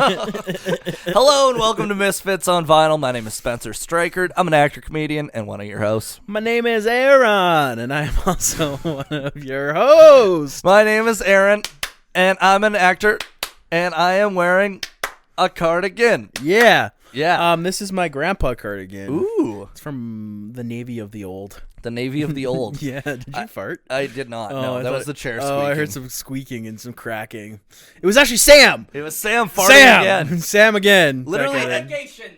Hello and welcome to Misfits on Vinyl. My name is Spencer Streichert. I'm an actor, comedian, and one of your hosts. My name is Aaron, and I'm also one of your hosts. My name is Aaron, and I'm an actor, and I am wearing a cardigan. Yeah. Yeah. This is my grandpa cardigan. Ooh. It's from the Navy of the Old. The Navy of the Old. Yeah. Did you fart? I did not. No, that was the chair squeaking. Oh, I heard some squeaking and some cracking. It was actually Sam. It was Sam farting again. Sam again. Literally,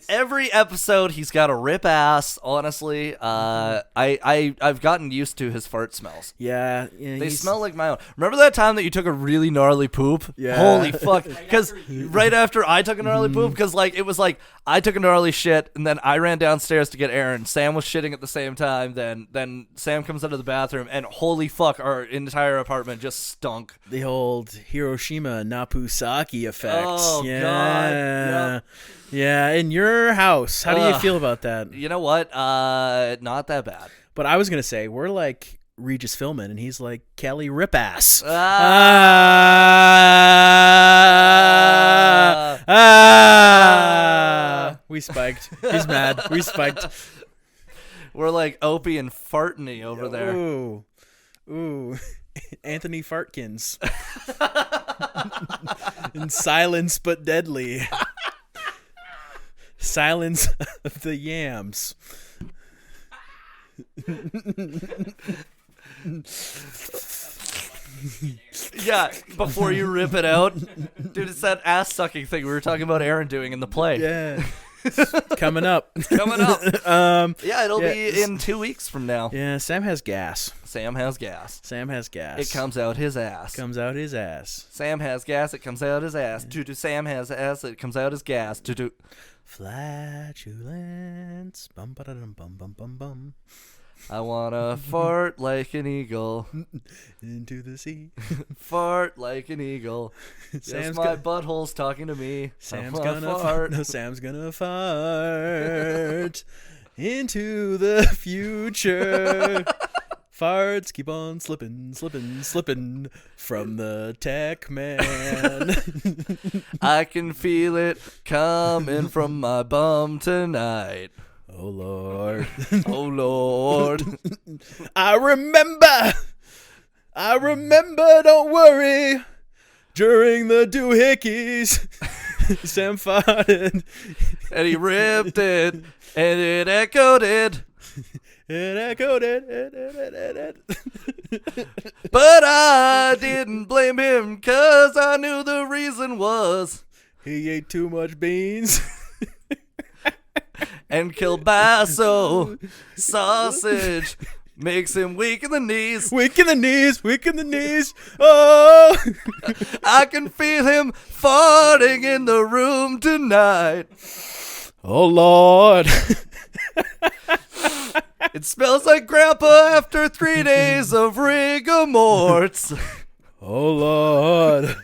every episode he's got a rip ass. Honestly, I've gotten used to his fart smells. Yeah, they smell like my own. Remember that time that you took a really gnarly poop? Yeah. Holy fuck! Because right after I took a gnarly poop, because it was like I took a gnarly shit, and then I ran downstairs to get Aaron. Sam was shitting at the same time. Then Sam comes out of the bathroom, and holy fuck, our entire apartment just stunk. The old Hiroshima Nagasaki effect. Oh, yeah. God. Yep. Yeah, in your house. How do you feel about that? You know what? Not that bad. But I was going to say, we're like Regis Philbin, and he's like Kelly Ripass. We spiked. He's mad. We spiked. We're like Opie and Fartney over there. Ooh. Anthony Fartkins. In Silence But Deadly. Silence of the Yams. Yeah, before you rip it out. Dude, it's that ass-sucking thing we were talking about Aaron doing in the play. Yeah. Coming up. Yeah, it'll be in 2 weeks from now. Yeah, Sam has gas. Sam has gas. It comes out his ass. Sam has gas. It comes out his ass. Sam has ass. It comes out his gas. Flatulence. Bum ba dum bum bum bum bum. I wanna fart like an eagle into the sea. Fart like an eagle. Yes, my butthole's talking to me. Sam's gonna fart. No, Sam's gonna fart into the future. Farts keep on slipping from the tech man. I can feel it coming from my bum tonight. Oh, Lord. Oh, Lord. I remember, don't worry. During the doohickeys, Sam farted. And he ripped it, and it echoed it. But I didn't blame him, 'cause I knew the reason was he ate too much beans. And kielbasa sausage makes him weak in the knees. Oh, I can feel him farting in the room tonight. Oh, Lord. It smells like Grandpa after 3 days of rigor mortis. Oh, Lord.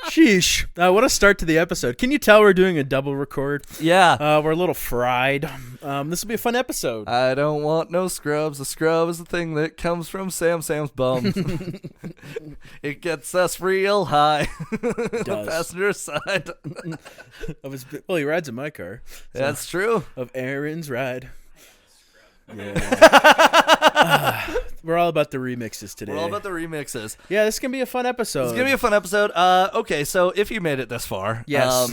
Sheesh. What a start to the episode. Can you tell we're doing a double record? Yeah. We're a little fried. This will be a fun episode. I don't want no scrubs. A scrub is the thing that comes from Sam's bum. It gets us real high. The passenger side. Well, he rides in my car. So that's true. Of Aaron's ride. Yeah. We're all about the remixes today. Yeah, this is going to be a fun episode. Okay, so if you made it this far, yes.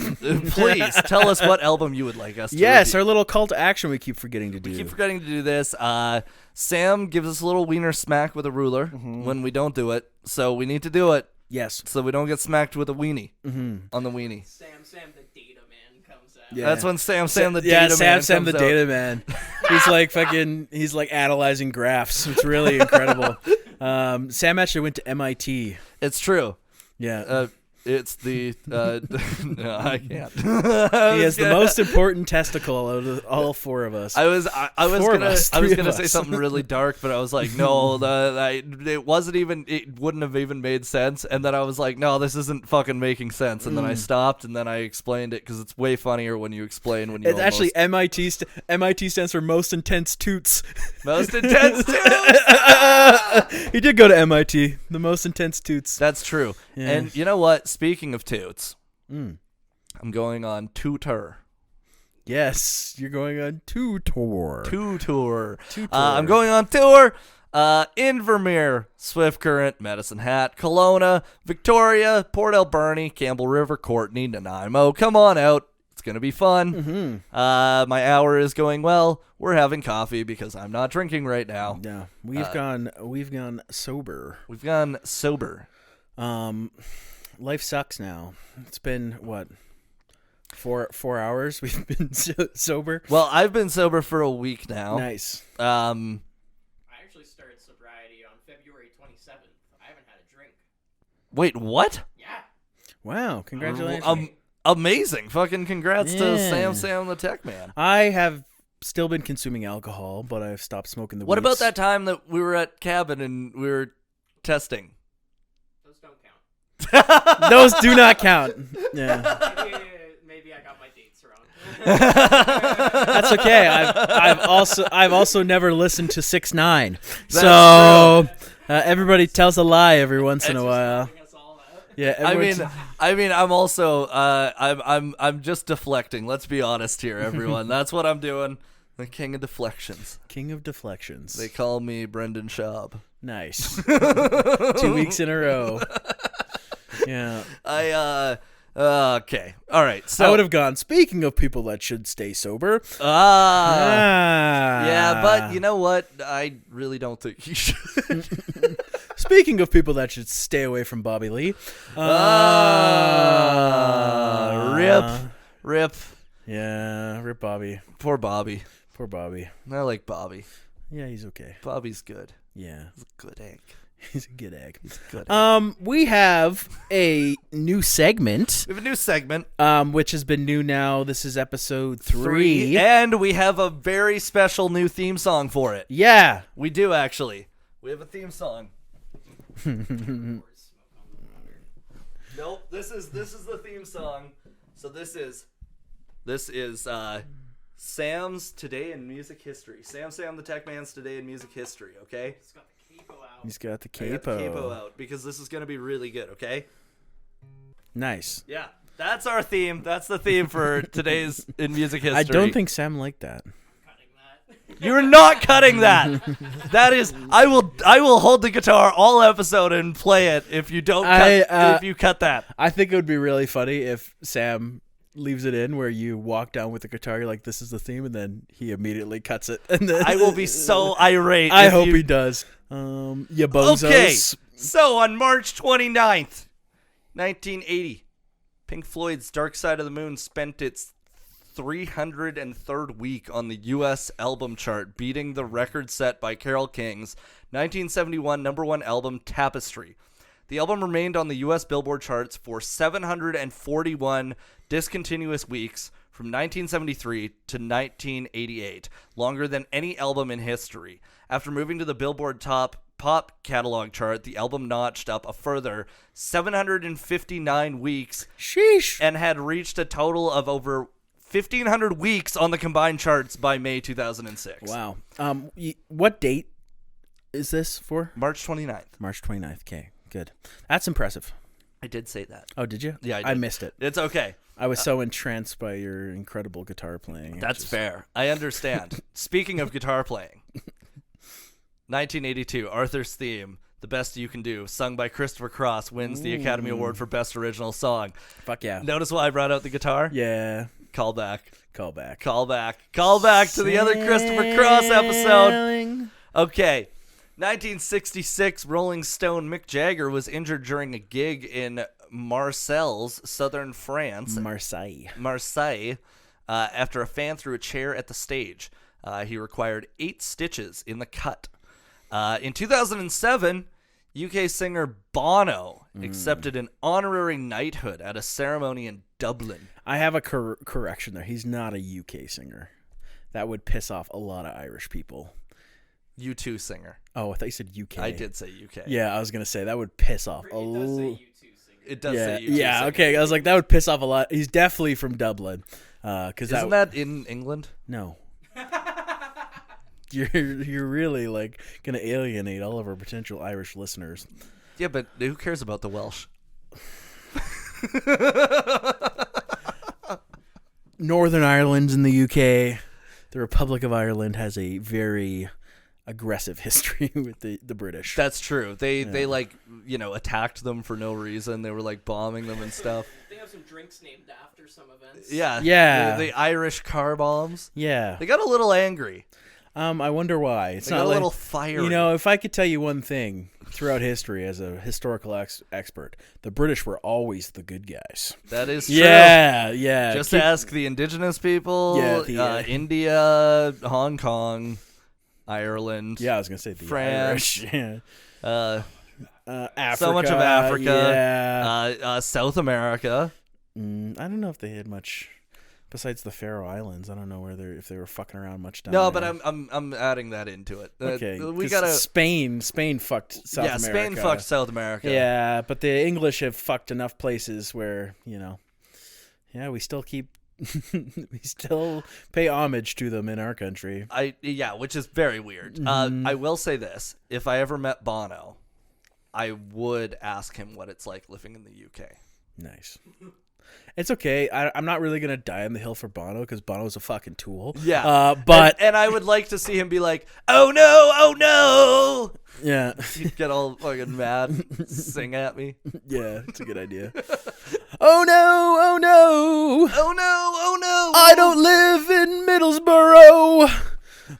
Please tell us what album you would like us to Yes, review. Our little call to action we keep forgetting to do. This. Sam gives us a little wiener smack with a ruler when we don't do it, so we need to do it. Yes. So we don't get smacked with a weenie on the weenie. Sam, the data man comes out. Yeah. That's when Sam the data man Sam the out. data man. He's like analyzing graphs. It's really incredible. Sam actually went to MIT. It's true. Yeah. It's the no, I can't. He has the most important testicle out of all four of us. I was gonna say something really dark, but I was like, no, it wouldn't have even made sense. And then I was like, no, this isn't fucking making sense. And then I stopped, and then I explained it because it's way funnier when you explain when you. It's actually MIT. MIT stands for most intense toots. Most intense toots. He did go to MIT. The most intense toots. That's true. Yeah. And you know what? speaking of toots, I'm going on tour. Yes, you're going on tour. Tour. I'm going on tour. Invermere, Swift Current, Medicine Hat, Kelowna, Victoria, Port Alberni, Campbell River, Courtney, Nanaimo. Come on out. It's going to be fun. My hour is going well. We're having coffee because I'm not drinking right now. Yeah, we've gone sober. We've gone sober. Life sucks now. It's been what? 4 hours we've been sober. Well, I've been sober for a week now. Nice. I actually started sobriety on February 27th. I haven't had a drink. Wait, what? Yeah. Wow, congratulations. Amazing. Fucking congrats to Sam the Tech Man. I have still been consuming alcohol, but I've stopped smoking the weeds. What about that time that we were at cabin and we were testing? Those don't count. Those do not count. Yeah. Maybe I got my dates wrong. That's okay. I've also never listened to 6ix9ine. So everybody tells a lie every once in a while. Yeah, I mean, I'm also, I'm just deflecting. Let's be honest here, everyone. That's what I'm doing. The king of deflections. King of deflections. They call me Brendan Schaub. Nice. 2 weeks in a row. Yeah. Okay. All right. So I would have gone, speaking of people that should stay sober. Yeah, but you know what? I really don't think he should. Speaking of people that should stay away from Bobby Lee. Rip. Yeah, rip Bobby. Poor Bobby. Poor Bobby. I like Bobby. Yeah, he's okay. Bobby's good. Yeah. He's a good egg. He's a good egg. He's a good egg. We have a new segment. We have a new segment. Which has been new now. This is episode 3. And we have a very special new theme song for it. Yeah. We do, actually. We have a theme song. Nope, this is the theme song. So this is Sam's Today in Music History. Sam the Tech Man's Today in Music History, okay? He's got the I got capo. the capo out because this is going to be really good, okay? Nice. Yeah. That's our theme. That's the theme for today's in music history. I don't think Sam liked that. You're not cutting that. That is, I will hold the guitar all episode and play it if you don't if you cut that. I think it would be really funny if Sam leaves it in where you walk down with the guitar, you're like, this is the theme, and then he immediately cuts it. And then I will be so irate. I hope he does. You bozos. Okay, so on March 29th, 1980, Pink Floyd's Dark Side of the Moon spent its 303rd week on the U.S. album chart, beating the record set by Carole King's 1971 #1 album, Tapestry. The album remained on the U.S. Billboard charts for 741 discontinuous weeks from 1973 to 1988, longer than any album in history. After moving to the Billboard Top Pop catalog chart, the album notched up a further 759 weeks. Sheesh. And had reached a total of over 1,500 weeks on the combined charts by May 2006. Wow. What date is this for? March 29th. March 29th. Okay, good. That's impressive. I did say that. Oh, did you? Yeah, I did. I missed it. It's okay. I was so entranced by your incredible guitar playing. That's fair. I understand. Speaking of guitar playing, 1982, Arthur's Theme, The Best You Can Do, sung by Christopher Cross, wins the Academy Award for Best Original Song. Fuck yeah. Notice why I brought out the guitar? Yeah. Call back. Call back. Call back. Call back to the other Christopher Cross episode. Okay. 1966, Rolling Stone Mick Jagger was injured during a gig in Marseilles, southern France. Marseille, after a fan threw a chair at the stage. He required 8 stitches in the cut. In 2007, UK singer Bono accepted an honorary knighthood at a ceremony in Dublin. I have a correction there. He's not a UK singer. That would piss off a lot of Irish people. U2 singer. Oh, I thought you said UK. I did say UK. Yeah, I was going to say that would piss off a lot. It does say U2 Yeah, singer. okay. I was like, that would piss off a lot. He's definitely from Dublin. Isn't that in England? No. You're really like going to alienate all of our potential Irish listeners. Yeah, but who cares about the Welsh? Northern Ireland's in the UK. The Republic of Ireland has a very aggressive history with the British. That's true. They like, attacked them for no reason. They were like bombing them and stuff. They have some drinks named after some events. Yeah. Yeah. The Irish car bombs. Yeah. They got a little angry. I wonder why. It's They not got a like, little fiery. if I could tell you one thing throughout history as a historical expert, the British were always the good guys. That is true. Yeah. Just ask the indigenous people. Yeah, India, Hong Kong, Ireland. Yeah, I was gonna say the France. Irish. Yeah. Africa. So much of Africa. Yeah. South America. I don't know if they had much besides the Faroe Islands. I don't know if they were fucking around much down No, there. but I'm adding that into it. Okay, we 'cause gotta. Spain fucked South America. Yeah, Spain fucked South America. Yeah, but the English have fucked enough places where we still we still pay homage to them in our country. Which is very weird. Mm-hmm. I will say this: if I ever met Bono, I would ask him what it's like living in the UK. Nice. It's okay. I'm not really gonna die on the hill for Bono because Bono's a fucking tool. Yeah, but and I would like to see him be like, "Oh no!" Yeah, He'd get all fucking mad, sing at me. Yeah, it's a good idea. Oh no! Oh no! Oh no! Oh no! I don't live in Middlesbrough.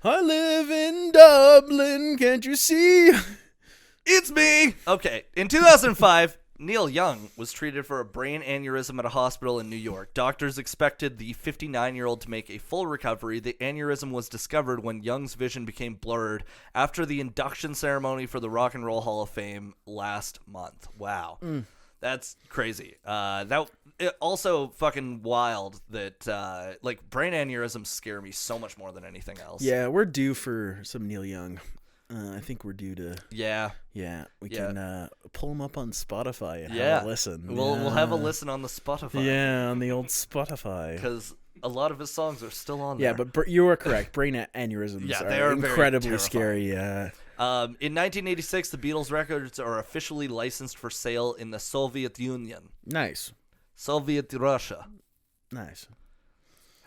I live in Dublin. Can't you see? It's me. Okay, in 2005. Neil Young was treated for a brain aneurysm at a hospital in New York. Doctors expected the 59-year-old to make a full recovery. The aneurysm was discovered when Young's vision became blurred after the induction ceremony for the Rock and Roll Hall of Fame last month. Wow. That's crazy. Also fucking wild that brain aneurysms scare me so much more than anything else. Yeah, we're due for some Neil Young. I think we're due to. Yeah. We can pull him up on Spotify and have a listen. We'll have a listen on the Spotify. Yeah, on the old Spotify. Because a lot of his songs are still on there. Yeah, but you are correct. Brain aneurysms they are incredibly scary. Yeah. In 1986, the Beatles records are officially licensed for sale in the Soviet Union. Nice. Soviet Russia. Nice.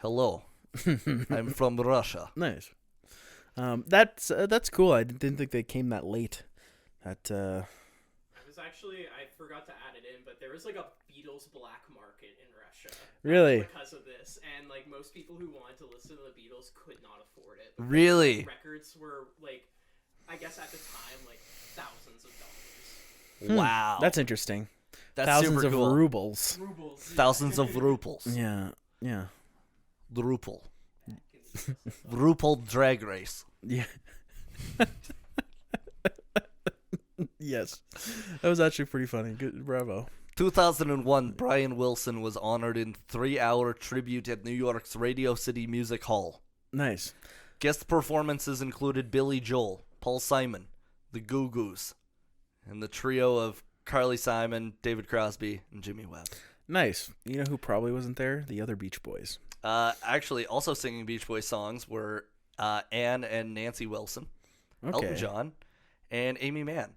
Hello. I'm from Russia. Nice. That's cool. I didn't think they came that late. I forgot to add it in, but there was like a Beatles black market in Russia. Really? Because of this, and like most people who wanted to listen to the Beatles could not afford it. Really? Records were like, I guess at the time, like thousands of dollars. Wow. That's interesting. That's thousands super of cool. rubles. Thousands of ruples. Yeah. The ruple. RuPaul Drag Race. Yeah. Yes. That was actually pretty funny. Good, bravo. 2001, Brian Wilson was honored in 3-hour tribute at New York's Radio City Music Hall. Nice. Guest performances included Billy Joel, Paul Simon, the Goo Goos, and the trio of Carly Simon, David Crosby, and Jimmy Webb. Nice. You know who probably wasn't there? The other Beach Boys. Actually, also singing Beach Boys songs were Ann and Nancy Wilson, Elton John, and Amy Mann.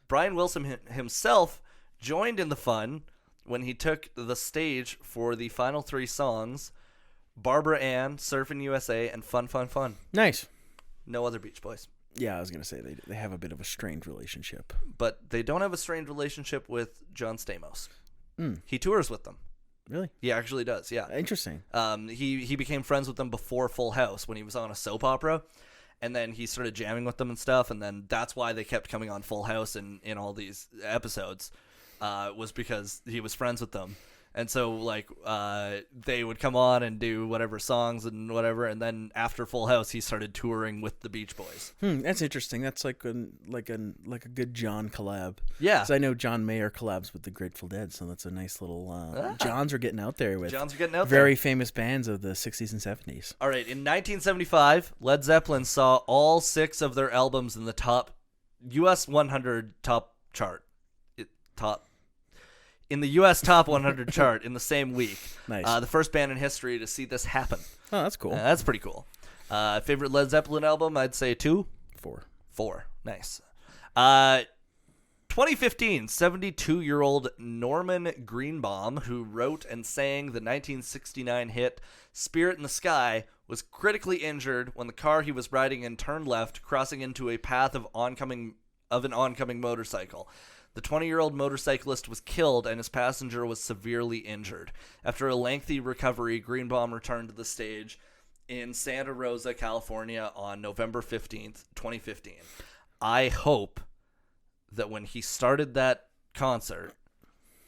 Brian Wilson himself joined in the fun when he took the stage for the final 3 songs, Barbara Ann, Surfin' USA, and Fun, Fun, Fun. Nice. No other Beach Boys. Yeah, I was going to say they have a bit of a strained relationship. But they don't have a strained relationship with John Stamos. Mm. He tours with them. Really? He actually does, yeah. Interesting. He became friends with them before Full House when he was on a soap opera. And then he started jamming with them and stuff. And then that's why they kept coming on Full House in all these episodes, was because he was friends with them. And so, they would come on and do whatever songs and whatever. And then after Full House, he started touring with the Beach Boys. That's interesting. That's like a good John collab. Yeah. Because I know John Mayer collabs with the Grateful Dead, so that's a nice little. Johns are getting out there with. Johns are getting out very famous bands of the 60s and 70s. All right. In 1975, Led Zeppelin saw all 6 of their albums in the top U.S. 100 top chart. In the U.S. Top 100 chart in the same week. Nice. The first band in history to see this happen. Oh, that's cool. That's pretty cool. Favorite Led Zeppelin album? I'd say 2. 4. 4. Nice. 2015, 72-year-old Norman Greenbaum, who wrote and sang the 1969 hit Spirit in the Sky, was critically injured when the car he was riding in turned left, crossing into a path of an oncoming motorcycle. The 20-year-old motorcyclist was killed and his passenger was severely injured. After a lengthy recovery, Greenbaum returned to the stage in Santa Rosa, California on November 15th, 2015. I hope that when he started that concert,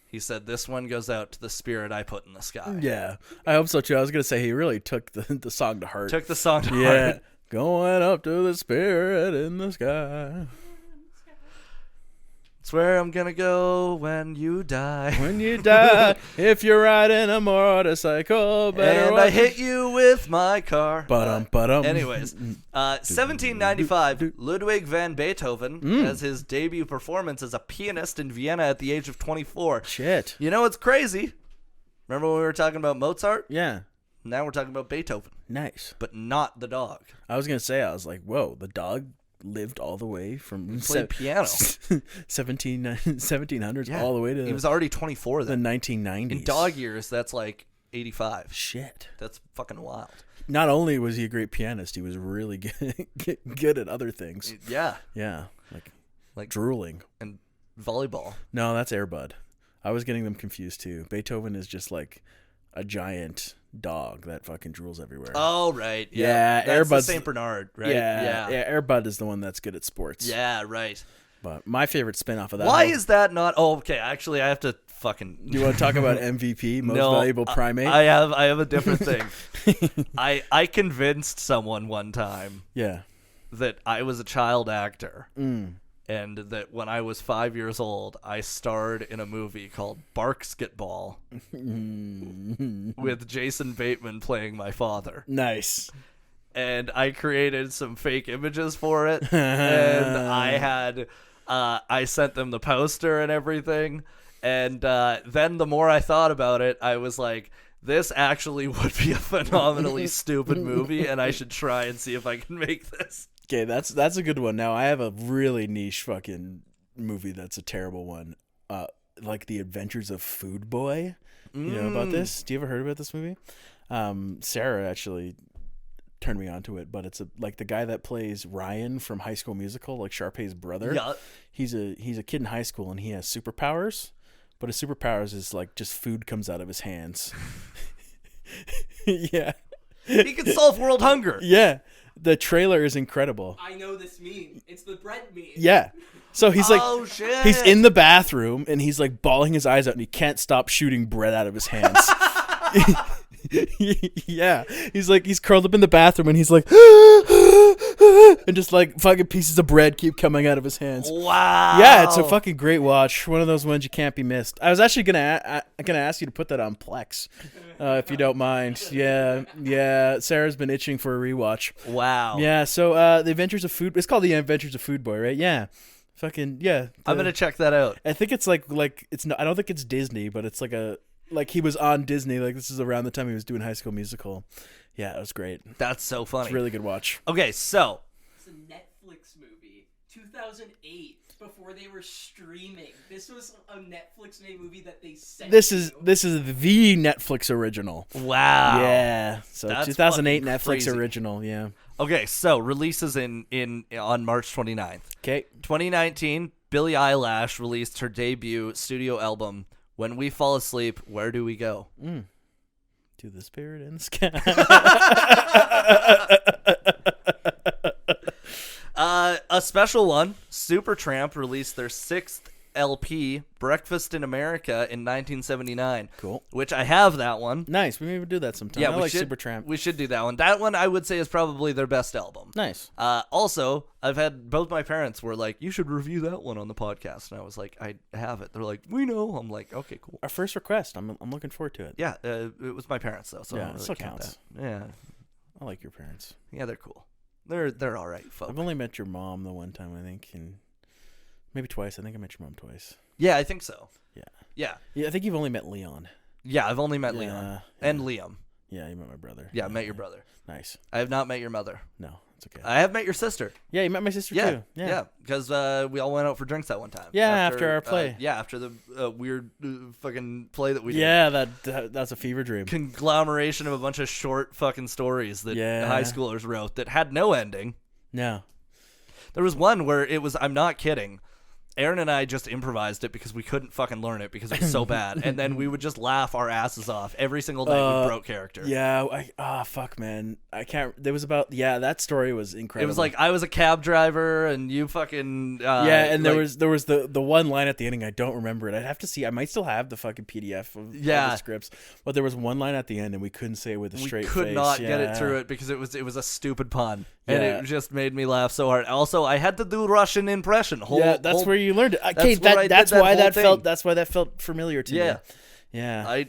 he said, "This one goes out to the spirit I put in the sky." Yeah, I hope so too. I was gonna say he really took the song to heart. Took the song to Yeah, heart. going up to the spirit in the sky. It's where I'm gonna go when you die. When you die, if you're riding a motorcycle, better and I hit you with my car. Anyways, 1795, Ludwig van Beethoven has his debut performance as a pianist in Vienna at the age of 24. Shit. You know what's crazy? Remember when we were talking about Mozart? Yeah. Now we're talking about Beethoven. Nice. But not the dog. I was gonna say, I was like, whoa, the dog lived all the way from Played piano. 1700s all the way to he was already 24 the then. 1990s. In dog years, that's like 85. Shit. That's fucking wild. Not only was he a great pianist, he was really good at other things. Yeah. Yeah, like drooling and volleyball. No, that's Air Bud. I was getting them confused too. Beethoven is just like a giant dog that fucking drools everywhere. Oh, right. Yeah, that's Air Bud's St. Bernard, right? Yeah, Air Bud is the one that's good at sports. Yeah, right. But my favorite spin-off of that. Why is that not? Oh, okay. Actually, I have to fucking. Do you want to talk about MVP, most valuable primate? I have a different thing. I convinced someone one time. Yeah. That I was a child actor. And that when I was 5 years old, I starred in a movie called Barksketball with Jason Bateman playing my father. Nice. And I created some fake images for it. And I sent them the poster and everything. And then the more I thought about it, I was like, this actually would be a phenomenally stupid movie, and I should try and see if I can make this. Okay, that's a good one. Now, I have a really niche fucking movie that's a terrible one. Like The Adventures of Food Boy. You know about this? Do you ever heard about this movie? Sarah actually turned me onto it, but it's like the guy that plays Ryan from High School Musical, like Sharpay's brother. Yeah. He's a kid in high school, and he has superpowers, but his superpowers is like just food comes out of his hands. Yeah. He can solve world hunger. Yeah. The trailer is incredible. I know this meme. It's the bread meme. Yeah. So he's like, oh, shit. He's in the bathroom and he's like bawling his eyes out and he can't stop shooting bread out of his hands. Yeah. He's curled up in the bathroom and he's like, and just like fucking pieces of bread keep coming out of his hands. Wow. Yeah, it's a fucking great watch. One of those ones you can't be missed. I was actually gonna ask you to put that on Plex, if you don't mind. Yeah. Sarah's been itching for a rewatch. Wow. Yeah. So The Adventures of Food. It's called The Adventures of Food Boy, right? Yeah. Fucking yeah. I'm gonna check that out. I think it's like it's not. I don't think it's Disney, but it's like he was on Disney. Like this is around the time he was doing High School Musical. Yeah, it was great. That's so funny. It's a really good watch. Okay, so it's a Netflix movie, 2008, before they were streaming. This was a Netflix made movie that they sent. This is the Netflix original. wow. Yeah. So That's 2008 fucking Netflix crazy. original. Yeah. Okay, so releases on March 29th. Okay. 2019, Billie Eilish released her debut studio album, When We Fall Asleep, Where Do We Go? To the spirit in the sky. A special one, Supertramp released their 6th LP, Breakfast in America, in 1979. Cool. Which I have that one. Nice. We maybe do that sometime. Yeah, I we like should, Supertramp. We should do that one. That one I would say is probably their best album. Nice. Also, I've had both my parents were like, you should review that one on the podcast. And I was like, I have it. They're like, we know. I'm like, okay, cool. Our first request. I'm looking forward to it. Yeah, it was my parents, though. So I Yeah, don't really still count counts. that. Yeah. I like your parents. Yeah, they're cool. They're all right, folks. I've only met your mom the one time, I think, and maybe twice. I think I met your mom twice. Yeah, I think so. Yeah. Yeah. Yeah, I think you've only met Leon. Yeah, I've only met Yeah, Leon. yeah. And Liam. Yeah, you met my brother. Yeah, I met your brother. Nice. I have not met your mother. No, it's okay. I have met your sister. Yeah, you met my sister too. Yeah, because we all went out for drinks that one time. Yeah, after our play. After the weird fucking play that we did. Yeah, that's a fever dream. Conglomeration of a bunch of short fucking stories that high schoolers wrote that had no ending. No. There was one where it was, I'm not kidding, Aaron and I just improvised it because we couldn't fucking learn it because it was so bad. And then we would just laugh our asses off every single night we broke character. Yeah, fuck, man. I can't. There was about that story was incredible. It was like I was a cab driver and you fucking and there was the one line at the ending. I don't remember it. I'd have to see. I might still have the fucking PDF of all the scripts. But there was one line at the end and we couldn't say it with a straight face. We could not get it through it because it was a stupid pun. And it just made me laugh so hard. Also, I had to do Russian impression. That's where you learned it. Okay, that's why that felt familiar to me. Yeah.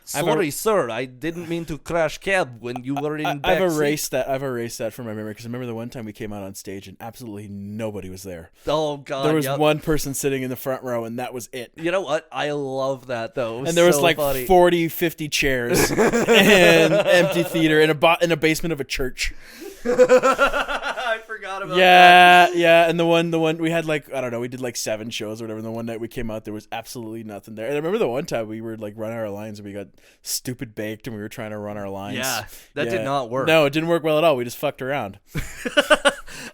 Sorry, sir. I didn't mean to crash cab when you were in back I've erased that from my memory because I remember the one time we came out on stage and absolutely nobody was there. Oh God! There was one person sitting in the front row and that was it. You know what? I love that though. And there was like funny. 40, 50 chairs and empty theater in a basement of a church. I forgot about that. Yeah, and the one we had like, I don't know, we did like 7 shows or whatever, and the one night we came out there was absolutely nothing there. And I remember the one time we were like running our lines and we got stupid baked and we were trying to run our lines. Yeah, that did not work. No, it didn't work well at all. We just fucked around.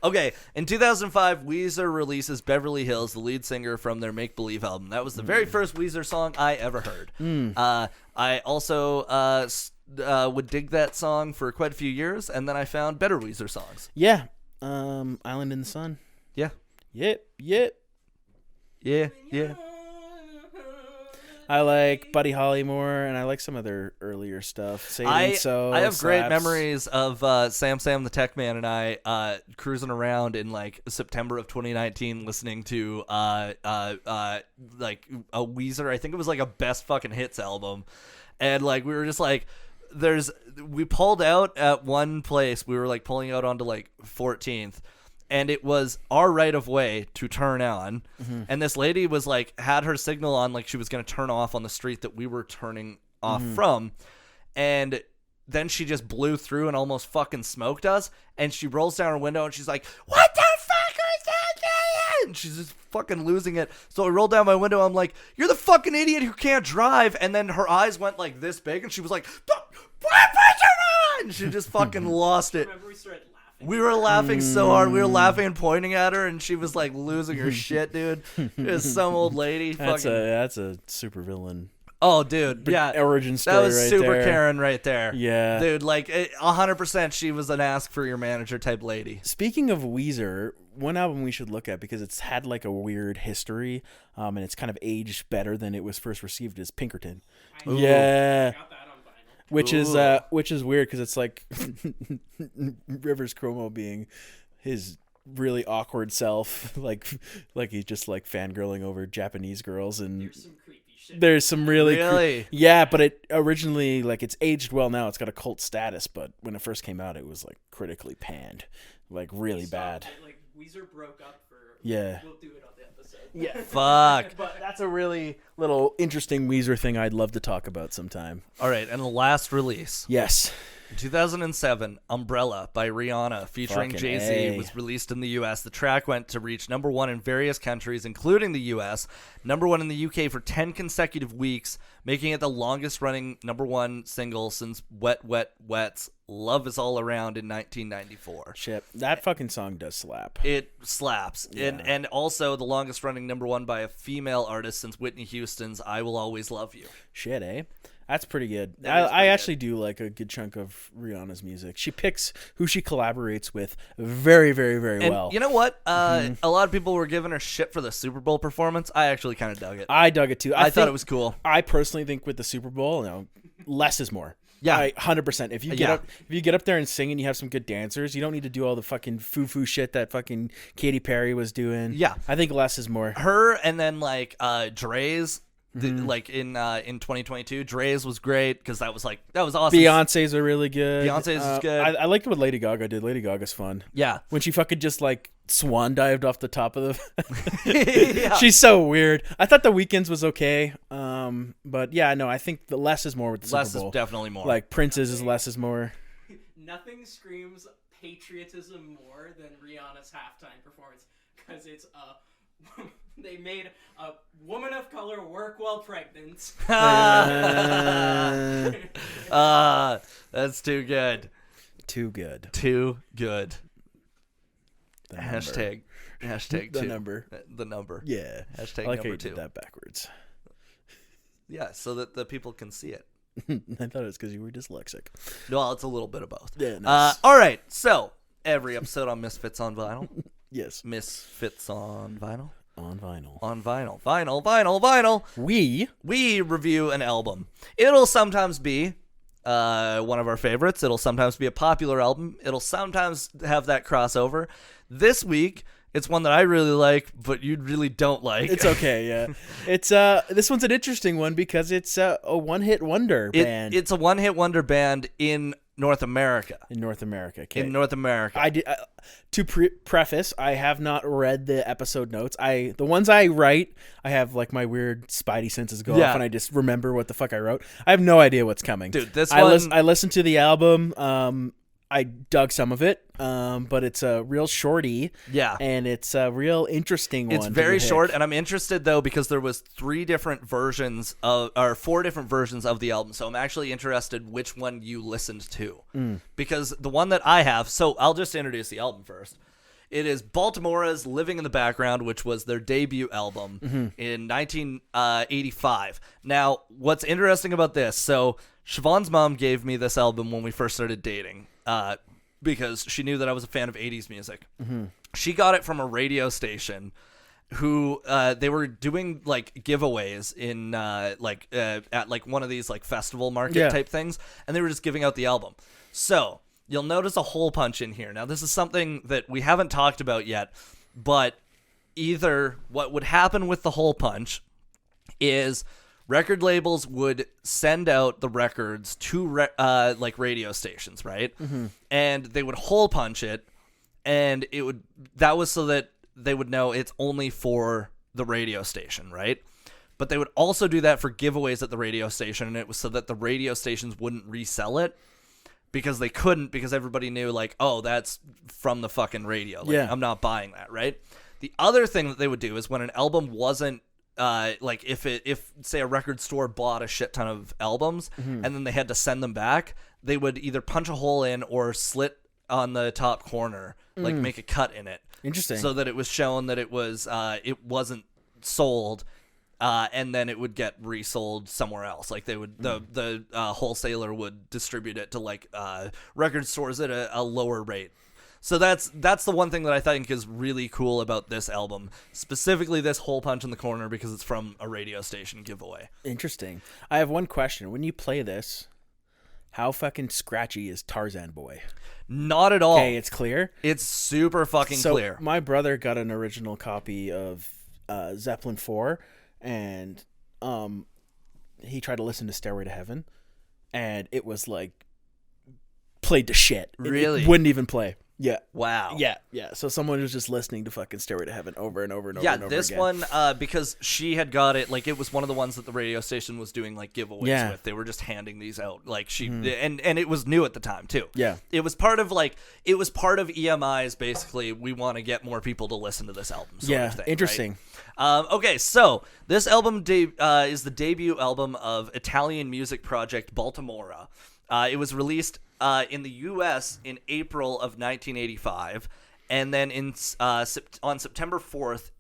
Okay, in 2005, Weezer releases Beverly Hills, the lead singer from their Make Believe album. That was the very first Weezer song I ever heard. I also would dig that song for quite a few years, and then I found better Weezer songs. Yeah. Island in the Sun. Yeah. Yep. Yeah. I like Buddy Holly more, and I like some of their earlier stuff. I have great memories of Sam the Tech Man and I cruising around in like September of 2019 listening to like a Weezer. I think it was like a best fucking hits album. And like we were just like we pulled out at one place. We were like pulling out onto like 14th. And it was our right of way to turn on. Mm-hmm. And this lady was like, had her signal on like she was going to turn off on the street that we were turning off from. And then she just blew through and almost fucking smoked us. And she rolls down her window and she's like, what the fuck is that? And she's just fucking losing it. So I rolled down my window. I'm like, you're the fucking idiot who can't drive. And then her eyes went like this big and she was like, and she just fucking lost it. Remember we started laughing. We were laughing so hard. We were laughing and pointing at her, and she was like losing her shit, dude. It was some old lady. That's a super villain. Oh, dude, yeah. Origin story. That was right super there. Karen right there. Yeah, dude, like 100%. She was an ask for your manager type lady. Speaking of Weezer, one album we should look at because it's had like a weird history, and it's kind of aged better than it was first received is Pinkerton. Yeah. I got that on vinyl. Which is weird because it's like Rivers Cuomo being his really awkward self, like he's just like fangirling over Japanese girls, and There's some creepy shit. there's some really Really? but it originally like it's aged well now. It's got a cult status, but when it first came out, it was like critically panned, like really bad. Like Weezer broke up for. Yeah. We'll do it on the episode. Yeah. Fuck. But that's a really little interesting Weezer thing I'd love to talk about sometime. All right, and the last release. Yes. In 2007, Umbrella by Rihanna featuring Fucking Jay-Z A. was released in the U.S. The track went to reach number 1 in various countries, including the U.S., number 1 in the U.K. for 10 consecutive weeks, making it the longest-running number 1 single since Wet, Wet, Wet's Love Is All Around in 1994. Shit, that fucking song does slap. It slaps. Yeah. And also the longest-running number 1 by a female artist since Whitney Houston's I Will Always Love You. Shit, eh? That's pretty good. That is pretty I actually do like a good chunk of Rihanna's music. She picks who she collaborates with very, very, very And well. you know what? A lot of people were giving her shit for the Super Bowl performance. I actually kind of dug it. I dug it too. I thought it was cool. I personally think with the Super Bowl, less is more. Yeah. 100%. If you get up there and sing and you have some good dancers, you don't need to do all the fucking foo-foo shit that fucking Katy Perry was doing. Yeah. I think less is more. Her and then like Dre's like in 2022. Dre's was great because that was awesome. Beyonce's are really good. Beyonce's is good. I liked what Lady Gaga did. Lady Gaga's fun. Yeah, when she fucking just like swan dived off the top of the. Yeah. She's so weird. I thought The Weeknd's was okay. But yeah, no, I think the less is more with the Super Bowl. Less is definitely more. Like Prince's is less is more. Nothing screams patriotism more than Rihanna's halftime performance because it's they made a woman of color work while pregnant. That's too good. Too good. Too good. The Hashtag the two. number. The number. Yeah. Hashtag I like how number you 2. did that backwards. Yeah, so that the people can see it. I thought it was because you were dyslexic. Well, it's a little bit of both. Yeah, nice. All right, so every episode on Misfits on Vinyl. Yes. Misfits on Vinyl. On vinyl. On vinyl. Vinyl. We review an album. It'll sometimes be one of our favorites. It'll sometimes be a popular album. It'll sometimes have that crossover. This week, it's one that I really like, but you really don't like. It's okay, yeah. It's this one's an interesting one because it's a one-hit wonder band. It's a one-hit wonder band in North America. In North America, okay. In North America. I did. To preface, I have not read the episode notes. The ones I write, I have like my weird spidey senses go off, and I just remember what the fuck I wrote. I have no idea what's coming. Dude, this I one... I listened to the album. I dug some of it, but it's a real shorty. Yeah. And it's a real interesting one. It's very short, and I'm interested, though, because there was 4 different versions of the album, so I'm actually interested which one you listened to. Because the one that I have, so I'll just introduce the album first. It is Baltimora's Living in the Background, which was their debut album in 1985. Now, what's interesting about this, so Siobhan's mom gave me this album when we first started dating. Because she knew that I was a fan of 80s music. She got it from a radio station who they were doing like giveaways in at like one of these like festival market type things, and they were just giving out the album. So you'll notice a hole punch in here. Now this is something that we haven't talked about yet, but either what would happen with the hole punch is record labels would send out the records to like radio stations, right? And they would hole punch it, and that was so that they would know it's only for the radio station, right? But they would also do that for giveaways at the radio station, and it was so that the radio stations wouldn't resell it because they couldn't, because everybody knew like, oh, that's from the fucking radio. Like, I'm not buying that, right? The other thing that they would do is when an album wasn't like if say a record store bought a shit ton of albums and then they had to send them back, they would either punch a hole in or slit on the top corner, like make a cut in it. Interesting. So that it was shown that it wasn't sold, and then it would get resold somewhere else. Like they would the wholesaler would distribute it to like record stores at a lower rate. So that's the one thing that I think is really cool about this album, specifically this hole punch in the corner, because it's from a radio station giveaway. Interesting. I have one question. When you play this, how fucking scratchy is Tarzan Boy? Not at all. Okay, it's clear? It's super fucking clear. My brother got an original copy of Zeppelin 4, and he tried to listen to Stairway to Heaven, and it was like played to shit. Really? It wouldn't even play. Yeah. Wow. Yeah. So someone was just listening to fucking Stairway to Heaven over and over and over and over again. Yeah, this one, because she had got it, like it was one of the ones that the radio station was doing like giveaways with. They were just handing these out. Like she, and it was new at the time too. Yeah. It was part of EMI's basically, we want to get more people to listen to this album sort of thing, interesting. Right? Okay, so this album is the debut album of Italian music project Baltimora. It was released in the U.S. in April of 1985, and then on September 4th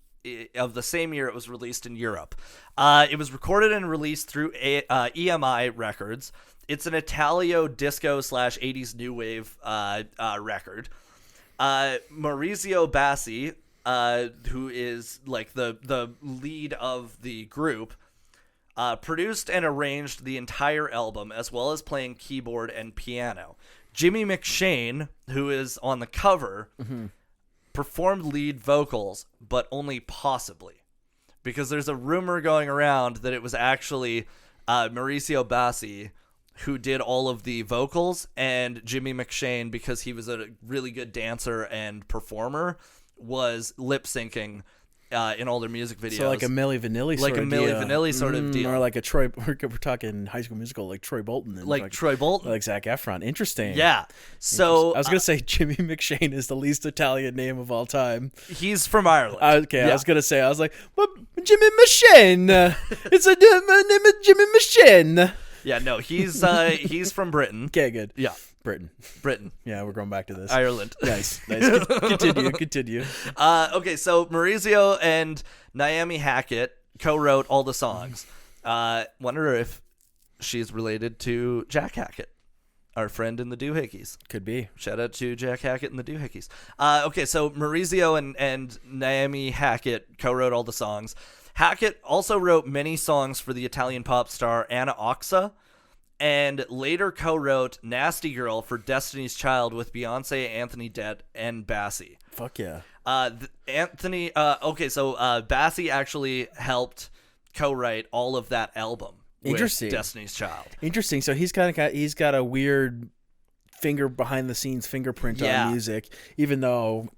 of the same year, it was released in Europe. It was recorded and released through EMI Records. It's an Italio disco / 80s new wave record. Maurizio Bassi, who is like the lead of the group, produced and arranged the entire album, as well as playing keyboard and piano. Jimmy McShane, who is on the cover, performed lead vocals, but only possibly. because there's a rumor going around that it was actually Mauricio Bassi who did all of the vocals, and Jimmy McShane, because he was a really good dancer and performer, was lip syncing in all their music videos. So like a Milli Vanilli sort of deal. Like a Milli Vanilli sort of deal. Or like a Troy, we're talking High School Musical, like Troy Bolton. And like Troy Bolton. Like Zac Efron. Interesting. Yeah. So I was going to say Jimmy McShane is the least Italian name of all time. He's from Ireland. Okay, yeah. I was going to say, well, Jimmy McShane. It's my name is Jimmy McShane. Yeah, no, he's from Britain. Okay, good. Yeah. Britain. Yeah, we're going back to this. Ireland. Nice. Continue. Okay, so Maurizio and Naomi Hackett co-wrote all the songs. Wonder if she's related to Jack Hackett, our friend in the Doohickeys. Could be. Shout out to Jack Hackett and the Doohickeys. Okay, so Maurizio and Naomi Hackett co-wrote all the songs. Hackett also wrote many songs for the Italian pop star Anna Oxa, and later co-wrote Nasty Girl for Destiny's Child with Beyonce, Anthony Dett, and Bassi. Fuck yeah. Bassi actually helped co-write all of that album with Destiny's Child. Interesting. So he's got a weird fingerprint on music, even though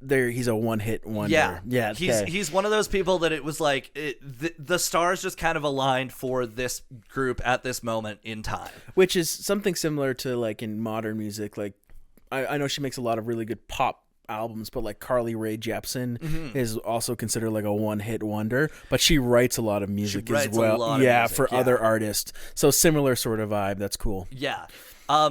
he's a one-hit wonder. Yeah. He's one of those people that it was like the stars just kind of aligned for this group at this moment in time, which is something similar to like in modern music. Like I know she makes a lot of really good pop albums, but like Carly Rae Jepsen is also considered like a one-hit wonder, but she writes a lot of music as well. Other artists. So similar sort of vibe. That's cool. Yeah.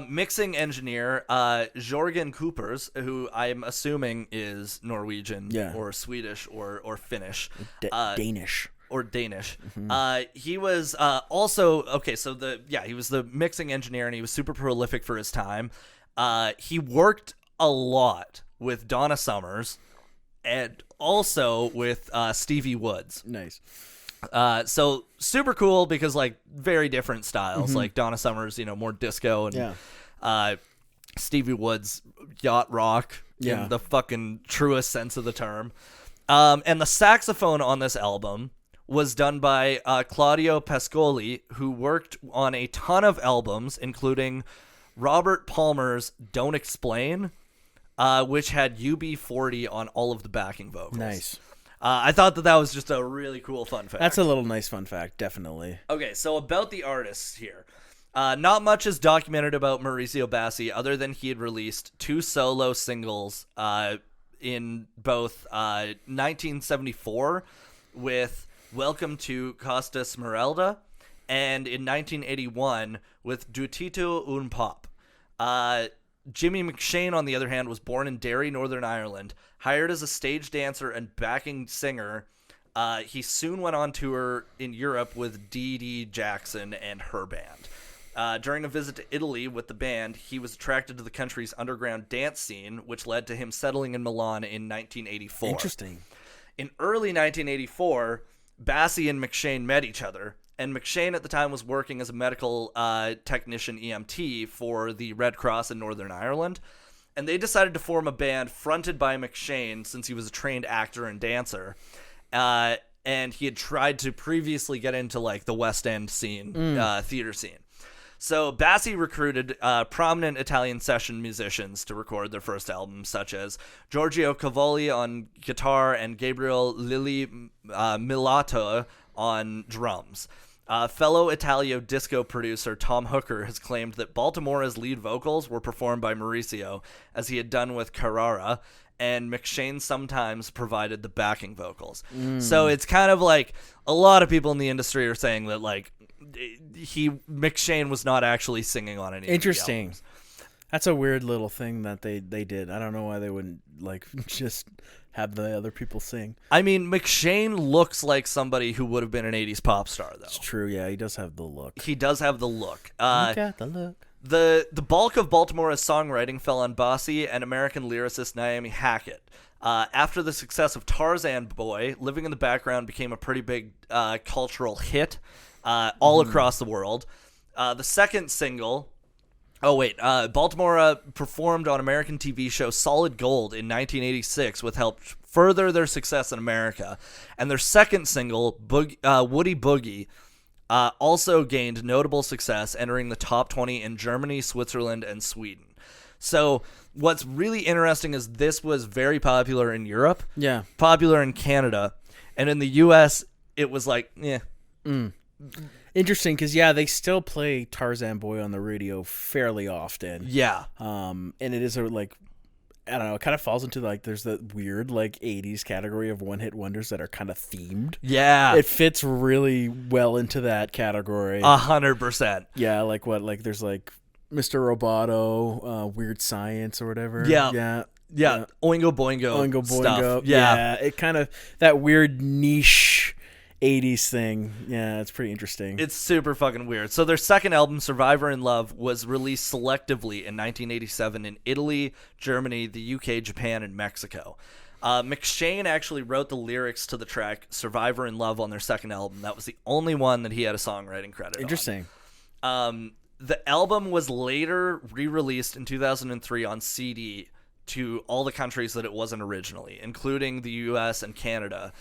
Mixing engineer Jørgen Coopers, who I'm assuming is Norwegian or Swedish or Finnish. Danish. Or Danish. Mm-hmm. He was also he was the mixing engineer, and he was super prolific for his time. He worked a lot with Donna Summers and also with Stevie Woods. Nice. So super cool because like very different styles. Like Donna Summers, more disco, and Stevie Woods yacht rock in the fucking truest sense of the term. And the saxophone on this album was done by Claudio Pascoli, who worked on a ton of albums, including Robert Palmer's Don't Explain, which had UB40 on all of the backing vocals. Nice. I thought that was just a really cool fun fact. That's a little nice fun fact, definitely. Okay, so about the artists here. Not much is documented about Mauricio Bassi other than he had released 2 solo singles in both 1974 with Welcome to Costa Smeralda and in 1981 with Dutito un Pop. Jimmy McShane, on the other hand, was born in Derry, Northern Ireland. Hired as a stage dancer and backing singer, he soon went on tour in Europe with Dee Dee Jackson and her band. During a visit to Italy with the band, he was attracted to the country's underground dance scene, which led to him settling in Milan in 1984. Interesting. In early 1984, Bassi and McShane met each other, and McShane at the time was working as a medical technician EMT for the Red Cross in Northern Ireland. And they decided to form a band fronted by McShane since he was a trained actor and dancer. And he had tried to previously get into like the West End scene, theater scene. So Bassi recruited prominent Italian session musicians to record their first album, such as Giorgio Cavalli on guitar and Gabriel Lilli Milato on drums. Fellow Italio disco producer Tom Hooker has claimed that Baltimora's lead vocals were performed by Mauricio, as he had done with Carrara, and McShane sometimes provided the backing vocals. So it's kind of like a lot of people in the industry are saying that like McShane was not actually singing on any. Interesting. Of the albums. That's a weird little thing that they did. I don't know why they wouldn't like just have the other people sing. I mean, McShane looks like somebody who would have been an 80s pop star, though. It's true, yeah. He does have the look. He does have the look. You got the look. The bulk of Baltimora's songwriting fell on Bassi and American lyricist Naomi Hackett. After the success of Tarzan Boy, Living in the Background became a pretty big cultural hit all across the world. The second single Oh, wait. Baltimora performed on American TV show Solid Gold in 1986, which helped further their success in America. And their second single, Woody Boogie, also gained notable success, entering the top 20 in Germany, Switzerland, and Sweden. So what's really interesting is this was very popular in Europe, popular in Canada, and in the U.S., it was like, yeah. Interesting, because they still play Tarzan Boy on the radio fairly often. Yeah. And it is I don't know, it kind of falls into there's that weird 80s category of one-hit wonders that are kind of themed. Yeah. It fits really well into that category. 100%. Yeah, there's Mr. Roboto, Weird Science or whatever. Yeah. Yeah. Oingo Boingo stuff. Yeah. It kind of, that weird niche 80s thing. Yeah, it's pretty interesting. It's super fucking weird. So their second album, Survivor in Love, was released selectively in 1987 in Italy, Germany, the UK, Japan, and Mexico. McShane actually wrote the lyrics to the track Survivor in Love on their second album. That was the only one that he had a songwriting credit Interesting. on. The album was later re-released in 2003 on CD to all the countries that it wasn't originally, including the US and Canada,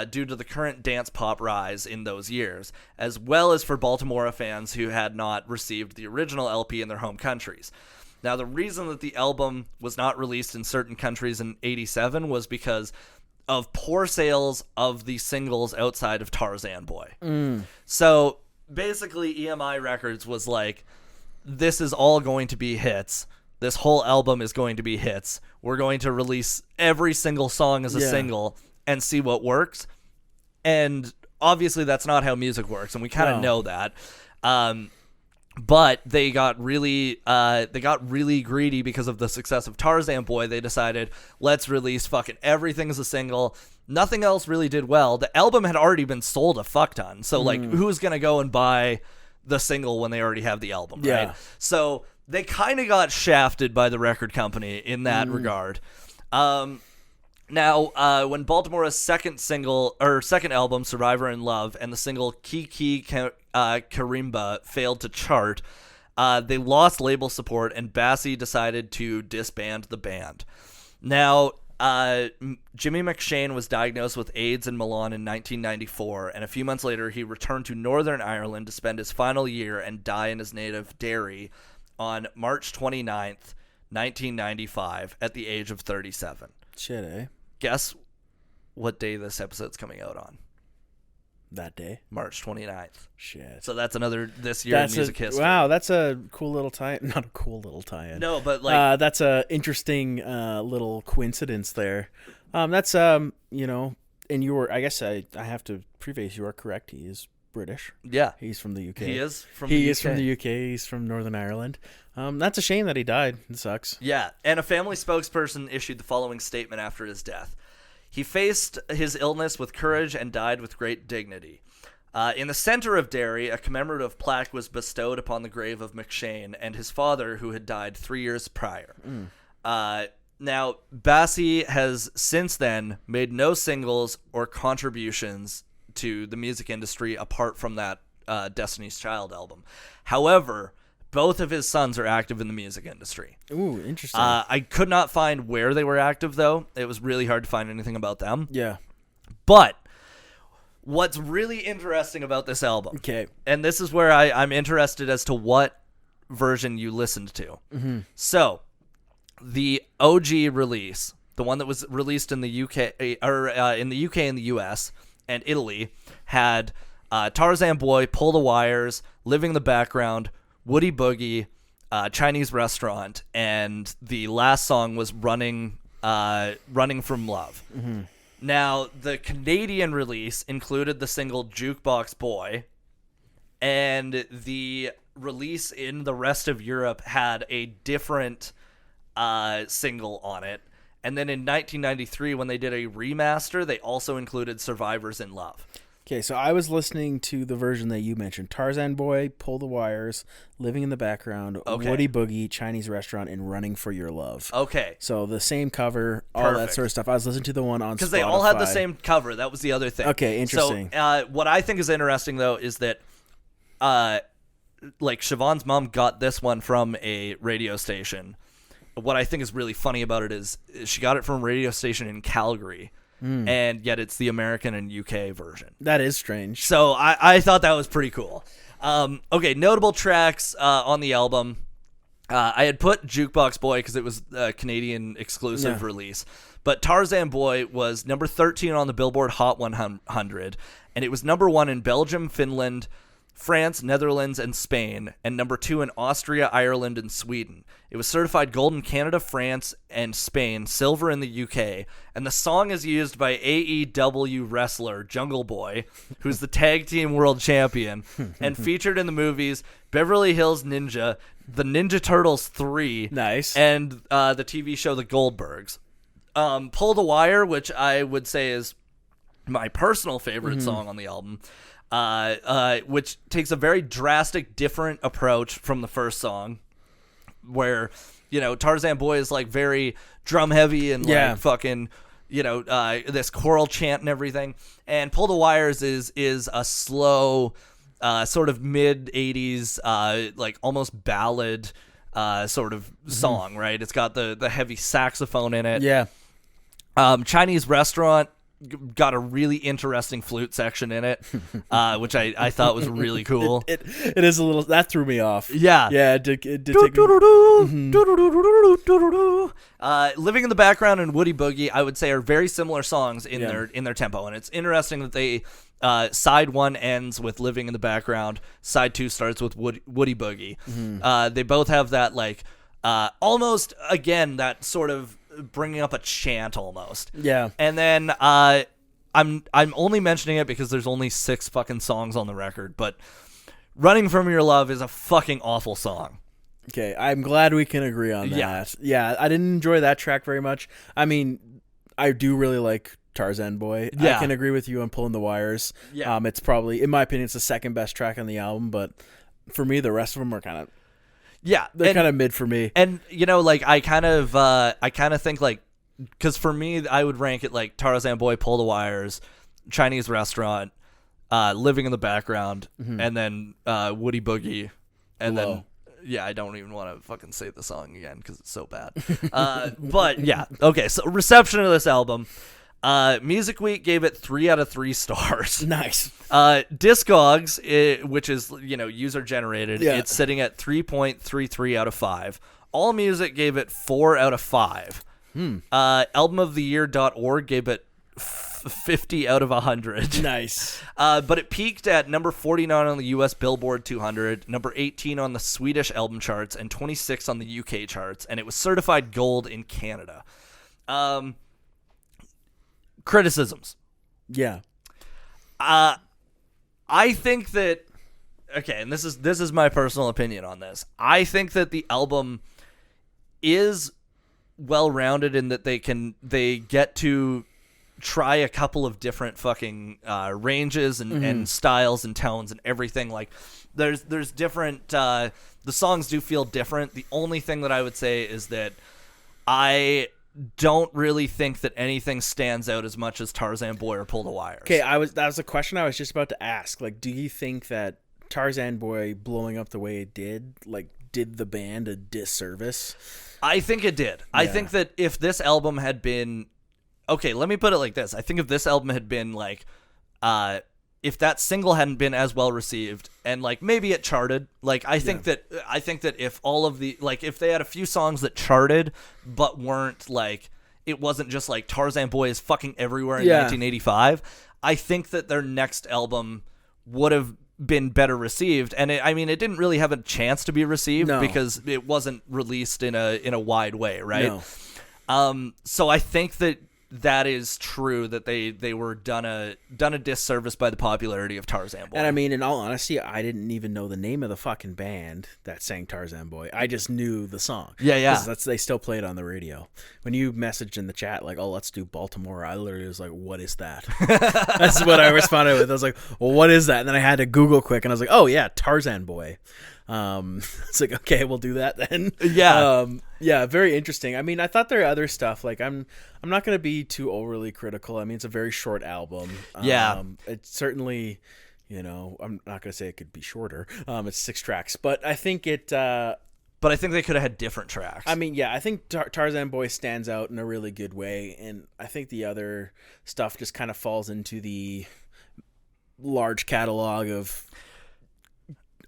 due to the current dance pop rise in those years, as well as for Baltimora fans who had not received the original LP in their home countries. Now, the reason that the album was not released in certain countries in 87 was because of poor sales of the singles outside of Tarzan Boy. So basically, EMI Records was like, this is all going to be hits. This whole album is going to be hits. We're going to release every single song as a single and see what works. And obviously that's not how music works, and we kind of know that. But they got really greedy because of the success of Tarzan Boy. They decided, let's release fucking everything as a single. Nothing else really did well. The album had already been sold a fuck ton. So who's going to go and buy the single when they already have the album, right? So they kind of got shafted by the record company in that regard. Now, when Baltimora's second album, Survivor in Love, and the single Kiki Karimba failed to chart, they lost label support, and Bassie decided to disband the band. Now, Jimmy McShane was diagnosed with AIDS in Milan in 1994, and a few months later, he returned to Northern Ireland to spend his final year and die in his native Derry on March 29th, 1995, at the age of 37. Shit, eh? Guess what day this episode's coming out on? That day? March 29th. Shit. So that's another this year in music history. Wow, that's a cool little tie-in. Not a cool little tie-in. No, but that's a interesting little coincidence there. That's and you were, I guess I have to preface, you are correct. He is British. Yeah. He's from the UK. He is from the UK. He's from Northern Ireland. That's a shame that he died. It sucks. Yeah, and a family spokesperson issued the following statement after his death. He faced his illness with courage and died with great dignity. In the center of Derry, a commemorative plaque was bestowed upon the grave of McShane and his father, who had died 3 years prior. Now, Bassie has since then made no singles or contributions to the music industry apart from that Destiny's Child album. However, both of his sons are active in the music industry. Ooh, interesting. I could not find where they were active, though. It was really hard to find anything about them. Yeah. But what's really interesting about this album, okay, and this is where I'm interested as to what version you listened to. Mm-hmm. So, the OG release, the one that was released in the UK, in the UK and the US and Italy, had Tarzan Boy, Pull the Wires, Living in the Background, Woody Boogie, Chinese Restaurant, and the last song was Running from Love. Mm-hmm. Now, the Canadian release included the single Jukebox Boy, and the release in the rest of Europe had a different single on it. And then in 1993, when they did a remaster, they also included Survivors in Love. Okay, so I was listening to the version that you mentioned. Tarzan Boy, Pull the Wires, Living in the Background, Woody Boogie, Chinese Restaurant, and Running for Your Love. Okay. So the same cover, all that sort of stuff. I was listening to the one on Spotify. Because they all had the same cover. That was the other thing. Okay, interesting. So what I think is interesting, though, is that like Siobhan's mom got this one from a radio station. What I think is really funny about it is she got it from a radio station in Calgary, and yet it's the American and UK version. That is strange. So I thought that was pretty cool. Okay, notable tracks on the album. I had put Jukebox Boy because it was a Canadian exclusive release. But Tarzan Boy was number 13 on the Billboard Hot 100, and it was number 1 in Belgium, Finland, France, Netherlands, and Spain, and number 2 in Austria, Ireland, and Sweden. It was certified gold in Canada, France, and Spain, silver in the UK, and the song is used by AEW wrestler Jungle Boy, who's the tag team world champion, and featured in the movies Beverly Hills Ninja, The Ninja Turtles 3, nice, and the TV show The Goldbergs. Pull the Wire, which I would say is my personal favorite song on the album, which takes a very drastic, different approach from the first song, where, you know, Tarzan Boy is like very drum heavy and like fucking, you know, this choral chant and everything. And Pull the Wires is a slow, sort of mid 80s, like almost ballad, sort of song, right? It's got the heavy saxophone in it. Yeah. Chinese Restaurant got a really interesting flute section in it, which I thought was really cool. It is a little, that threw me off. Yeah. Yeah, it did take me. Living in the Background and Woody Boogie, I would say, are very similar songs in their tempo, and it's interesting that they side 1 ends with Living in the Background, side 2 starts with Woody Boogie. They both have that like almost, again, that sort of bringing up a chant almost. Yeah. And then I'm only mentioning it because there's only 6 fucking songs on the record, but Running From Your Love is a fucking awful song. Okay, I'm glad we can agree on that. Yeah, I didn't enjoy that track very much. I mean, I do really like Tarzan Boy. Yeah. I can agree with you on Pulling the Wires. Yeah. It's probably, in my opinion, it's the second best track on the album, but for me, the rest of them are kind of, they're kind of mid for me. And, you know, like, I kind of think, like, because for me, I would rank it like Tarzan Boy, Pull the Wires, Chinese Restaurant, Living in the Background, and then Woody Boogie, and then, I don't even want to fucking say the song again because it's so bad. But, yeah, okay, so reception of this album. Music Week gave it 3 out of 3 stars. Nice. Discogs, which is, you know, user generated, it's sitting at 3.33 out of 5. AllMusic gave it 4 out of 5. Albumoftheyear.org gave it 50 out of 100. Nice. But it peaked at number 49 on the US Billboard 200, number 18 on the Swedish album charts, and 26 on the UK charts, and it was certified gold in Canada. Criticisms. Yeah. I think that, okay, and this is my personal opinion on this. I think that the album is well-rounded in that they get to try a couple of different fucking ranges and styles and tones and everything. Like, there's different, the songs do feel different. The only thing that I would say is that I don't really think that anything stands out as much as Tarzan Boy or Pull the Wires. Okay, that was a question I was just about to ask. Like, do you think that Tarzan Boy blowing up the way it did, like, did the band a disservice? I think it did. Yeah. I think that if this album had been, okay, let me put it like this. I think if this album had been like, if that single hadn't been as well received and like maybe it charted, like I think that if all of the, like if they had a few songs that charted but weren't like, it wasn't just like Tarzan Boy is fucking everywhere in 1985, I think that their next album would have been better received. And it didn't really have a chance to be received because it wasn't released in a wide way, right? No. So I think that is true, that they were done a disservice by the popularity of Tarzan Boy. And I mean, in all honesty, I didn't even know the name of the fucking band that sang Tarzan Boy. I just knew the song. Yeah. They still play it on the radio. When you messaged in the chat, like, oh, let's do Baltimora, I literally was like, what is that? That's what I responded with. I was like, well, what is that? And then I had to Google quick, and I was like, oh, yeah, Tarzan Boy. It's like, okay, we'll do that then. Yeah, very interesting. I mean, I thought there are other stuff. Like, I'm not going to be too overly critical. I mean, it's a very short album. It's certainly, You know, I'm not gonna say it could be shorter. It's 6 tracks, but I think it. But I think they could have had different tracks. I mean, yeah, I think Tarzan Boy stands out in a really good way, and I think the other stuff just kind of falls into the large catalog of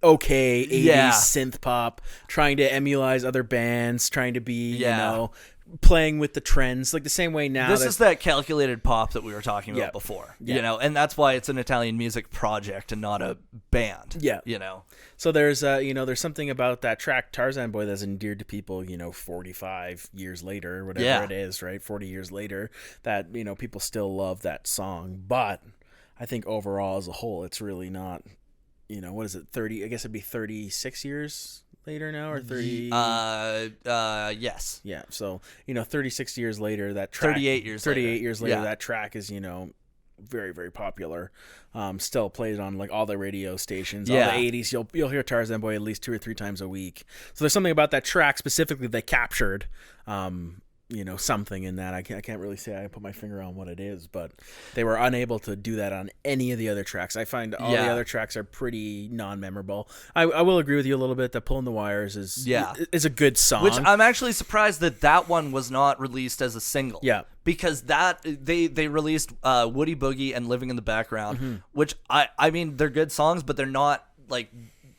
okay 80s synth pop, trying to emulate other bands, trying to be, you know, playing with the trends, like the same way now. This is that calculated pop that we were talking about before, you know, and that's why it's an Italian music project and not a band. Yeah, you know. So there's there's something about that track Tarzan Boy that's endeared to people, 45 years later, whatever it is, right? 40 years later, that people still love that song. But I think overall as a whole, it's really not. What is it? 30? I guess it'd be 36 years later now, or 30. Yes. Yeah. So 36 years later, that track. 38 years. 38 years later, that track is very, very popular. Still played on like all the radio stations. All the 80s, you'll hear Tarzan Boy at least 2 or 3 times a week. So there's something about that track specifically they captured. Something in that. I can't really say I put my finger on what it is, but they were unable to do that on any of the other tracks. I find all the other tracks are pretty non-memorable. I will agree with you a little bit that Pulling the Wires is a good song. Which I'm actually surprised that one was not released as a single. Yeah. Because that they released Woody Boogie and Living in the Background, which I mean they're good songs, but they're not like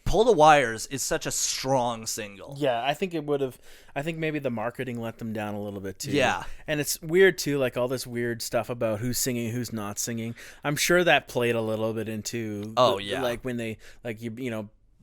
Pull the Wires is such a strong single. Yeah, I think it would have. I think maybe the marketing let them down a little bit too. Yeah, and it's weird too, like all this weird stuff about who's singing, who's not singing. I'm sure that played a little bit into. Like when they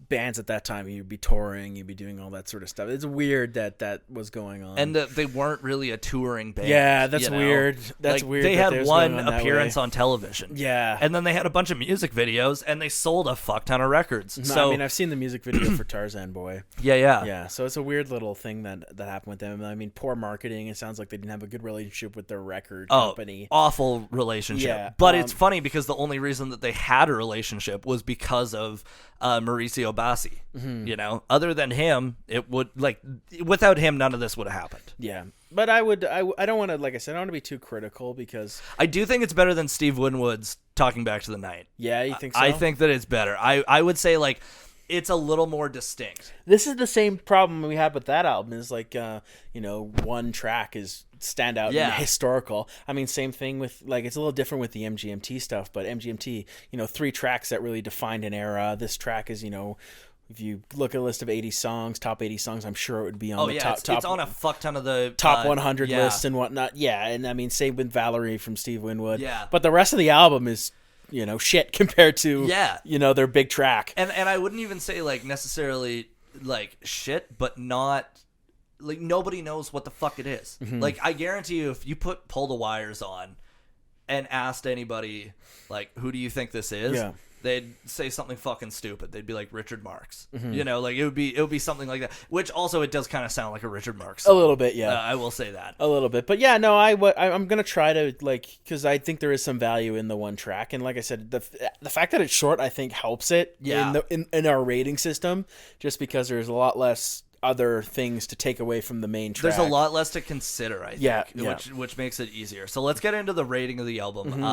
bands at that time, you'd be touring, you'd be doing all that sort of stuff. It's weird that was going on, and they weren't really a touring band. Yeah, that's weird. That's weird. They had one appearance on television. Yeah, and then they had a bunch of music videos, and they sold a fuck ton of records. No, so I mean, I've seen the music video for Tarzan Boy. Yeah. So it's a weird little thing that happened with them. I mean, poor marketing. It sounds like they didn't have a good relationship with their record company. Awful relationship. Yeah, but it's funny because the only reason that they had a relationship was because of Mauricio Bassi. Other than him, it would without him, none of this would have happened. Yeah, but I don't want to, like I said, I don't want to be too critical because I do think it's better than Steve Winwood's Talking Back to the Night. Yeah, you think so? I think that it's better. I would say it's a little more distinct. This is the same problem we had with that album. Is one track is standout and historical. I mean, same thing with it's a little different with the MGMT stuff, but MGMT, 3 tracks that really defined an era. This track is, if you look at a list of 80 songs, top 80 songs, I'm sure it would be on the top. It's on a fuck ton of the top 100 lists and whatnot. Yeah, and I mean, same with Valerie from Steve Winwood. Yeah, but the rest of the album is shit compared to their big track. And I wouldn't even say necessarily shit, but not nobody knows what the fuck it is. I guarantee you, if you put Pull the Wires on and asked anybody who do you think this is, they'd say something fucking stupid. They'd be like Richard Marx. It would be something like that. Which also it does kind of sound like a Richard Marx song. A little bit, yeah. I will say that a little bit, but yeah, no, I'm gonna try to because I think there is some value in the one track, and like I said, the fact that it's short, I think helps it in our rating system, just because there's a lot less other things to take away from the main track. There's a lot less to consider, I think, which makes it easier. So let's get into the rating of the album.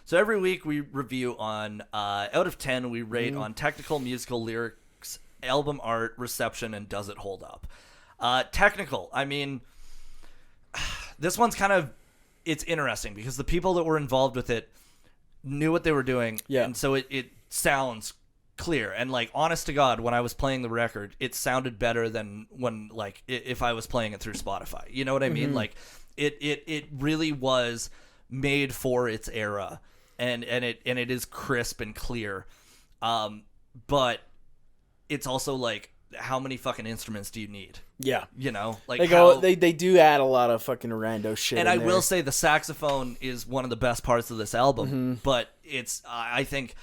So every week we review on out of 10, we rate on technical, musical, lyrics, album art, reception, and does it hold up. Technical, I mean, this one's it's interesting because the people that were involved with it knew what they were doing, and so it sounds clear, and honest to God, when I was playing the record, it sounded better than when if I was playing it through Spotify. You know what I mean? It really was made for its era, and it is crisp and clear. But it's also how many fucking instruments do you need? Yeah, they do add a lot of fucking rando shit. And I will say the saxophone is one of the best parts of this album, but it's I think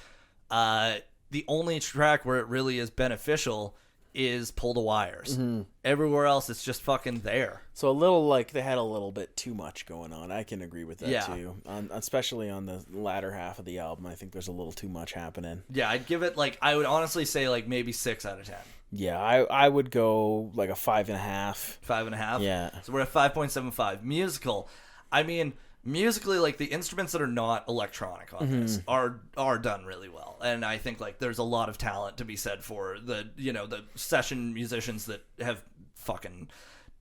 the only track where it really is beneficial is Pull the Wires. Everywhere else, it's just fucking there. So a little they had a little bit too much going on. I can agree with that too. Especially on the latter half of the album, I think there's a little too much happening. Yeah, I'd give it I would honestly say maybe 6 out of 10. Yeah, I would go a 5.5. 5.5? Yeah. So we're at 5.75. Musical. I mean, musically, like the instruments that are not electronic on this are done really well, and I think like there's a lot of talent to be said for the session musicians that have fucking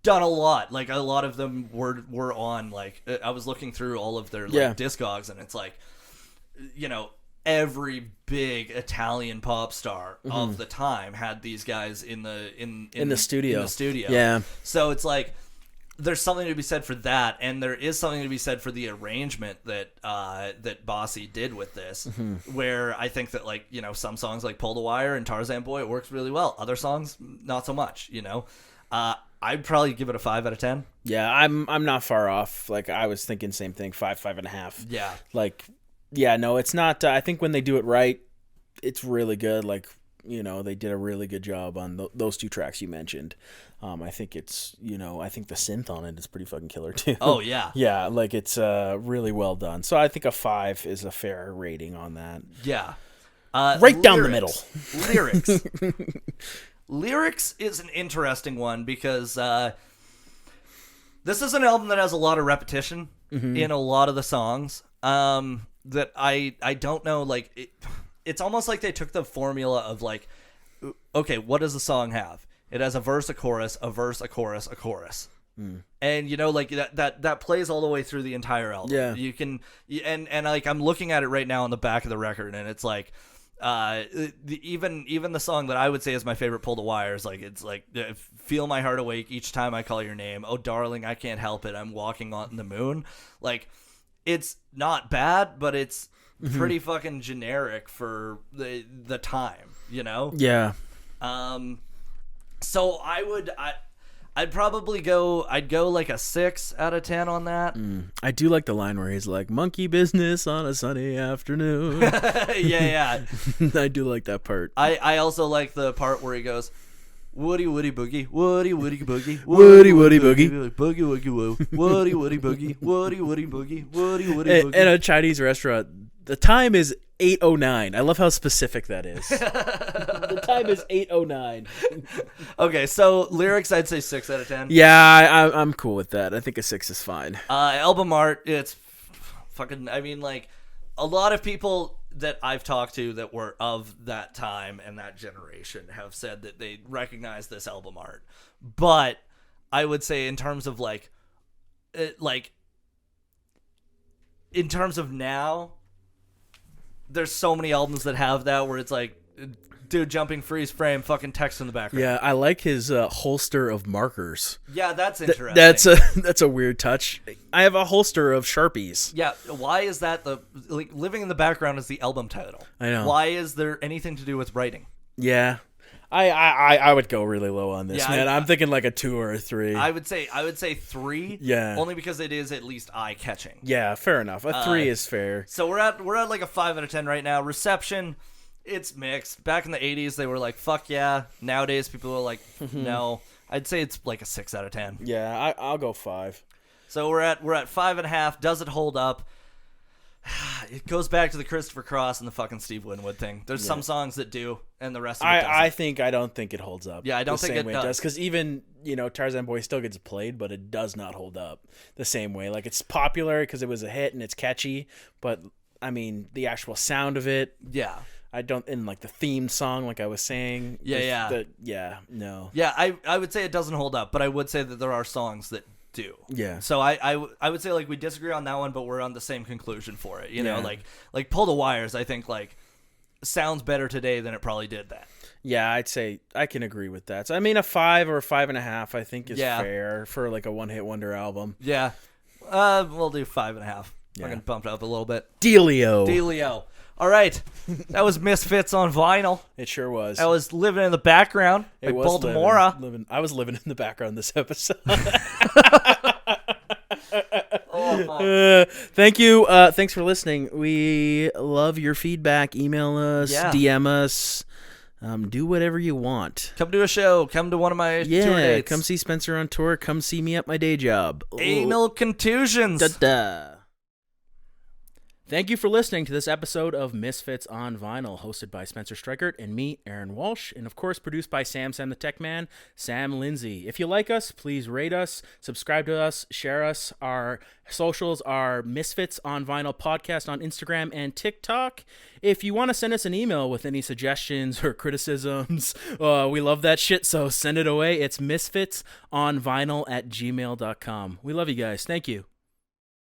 done a lot. Like a lot of them were on like I was looking through all of their like discogs, and it's like every big Italian pop star of the time had these guys in the studio. Yeah. So it's like there's something to be said for that, and there is something to be said for the arrangement that Bossy did with this, where I think that like some songs like Pull the Wire and Tarzan Boy, it works really well. Other songs, not so much. I'd probably give it a 5 out of 10. Yeah, I'm not far off. Like I was thinking same thing, 5.5. Yeah. Like, yeah, no, it's not. I think when they do it right, it's really good. Like, they did a really good job on those 2 tracks you mentioned. I think it's, I think the synth on it is pretty fucking killer too. Oh yeah. Yeah, like it's really well done. So I think a 5 is a fair rating on that. Yeah. Right down the middle. Lyrics. Lyrics is an interesting one because this is an album that has a lot of repetition in a lot of the songs. That I don't know, like it's almost like they took the formula of like, okay, what does the song have? It has a verse, a chorus, a verse, a chorus, a chorus. And like that plays all the way through the entire album. Yeah. You can and like I'm looking at it right now on the back of the record, and it's like even the song that I would say is my favorite, Pull the Wire, is like it's like feel my heart awake each time I call your name. Oh darling, I can't help it. I'm walking on the moon. Like it's not bad, but it's pretty fucking generic for the time, Yeah. So I'd probably go like a 6 out of 10 on that. I do like the line where he's like, monkey business on a sunny afternoon. yeah. I do like that part. I also like the part where he goes, woody woody boogie, woody woody boogie, woody woody boogie, boogie woogie woo, woody woody boogie, woody woody boogie, woody woody boogie. In a Chinese restaurant, the time is 8:09. I love how specific that is. The time is 8:09. Okay, so lyrics, I'd say 6 out of 10. Yeah, I'm cool with that. I think a 6 is fine. Album art, it's fucking. I mean, like a lot of people that I've talked to that were of that time and that generation have said that they recognize this album art, but I would say in terms of in terms of now, there's so many albums that have that where it's like, dude, jumping freeze frame, fucking text in the background. Yeah, I like his holster of markers. Yeah, that's interesting. That's a weird touch. I have a holster of Sharpies. Yeah, why is that Living in the Background is the album title? I know. Why is there anything to do with writing? Yeah. I would go really low on this, yeah, man. I'm thinking like a 2 or a 3. I would say 3. Yeah. Only because it is at least eye catching. Yeah, fair enough. A 3 is fair. So we're at like a 5 out of 10 right now. Reception, it's mixed. Back in the 80s, they were like, fuck yeah. Nowadays, people are like, no. I'd say it's like a 6 out of 10. Yeah, I'll go 5. So we're at 5.5. Does it hold up? It goes back to the Christopher Cross and the fucking Steve Winwood thing. There's some songs that do, and the rest of it doesn't. I don't think it holds up. Yeah, I don't think it does. Because even, Tarzan Boy still gets played, but it does not hold up the same way. Like, it's popular because it was a hit and it's catchy, but, I mean, the actual sound of it. Yeah. In like the theme song, like I was saying. Yeah. No. Yeah, I would say it doesn't hold up, but I would say that there are songs that do. Yeah. So I would say like we disagree on that one, but we're on the same conclusion for it. You know, like Pull the Wires, I think like sounds better today than it probably did then. Yeah, I'd say I can agree with that. So I mean, a 5 or a 5.5, I think is fair for like a one-hit wonder album. Yeah. We'll do 5.5. Yeah. I'm gonna bump it up a little bit. Dealio. All right, that was Misfits on vinyl. It sure was. I was living in the background like Baltimora. I was living in the background this episode. Thank you. Thanks for listening. We love your feedback. Email us, DM us. Do whatever you want. Come to a show. Come to one of my tour dates. Come see Spencer on tour. Come see me at my day job. Anal contusions. Da-da. Thank you for listening to this episode of Misfits on Vinyl, hosted by Spencer Streichert and me, Aaron Walsh, and of course produced by Sam the Tech Man, Sam Lindsay. If you like us, please rate us, subscribe to us, share us. Our socials are Misfits on Vinyl Podcast on Instagram and TikTok. If you want to send us an email with any suggestions or criticisms, we love that shit, so send it away. It's misfitsonvinyl@gmail.com. We love you guys. Thank you.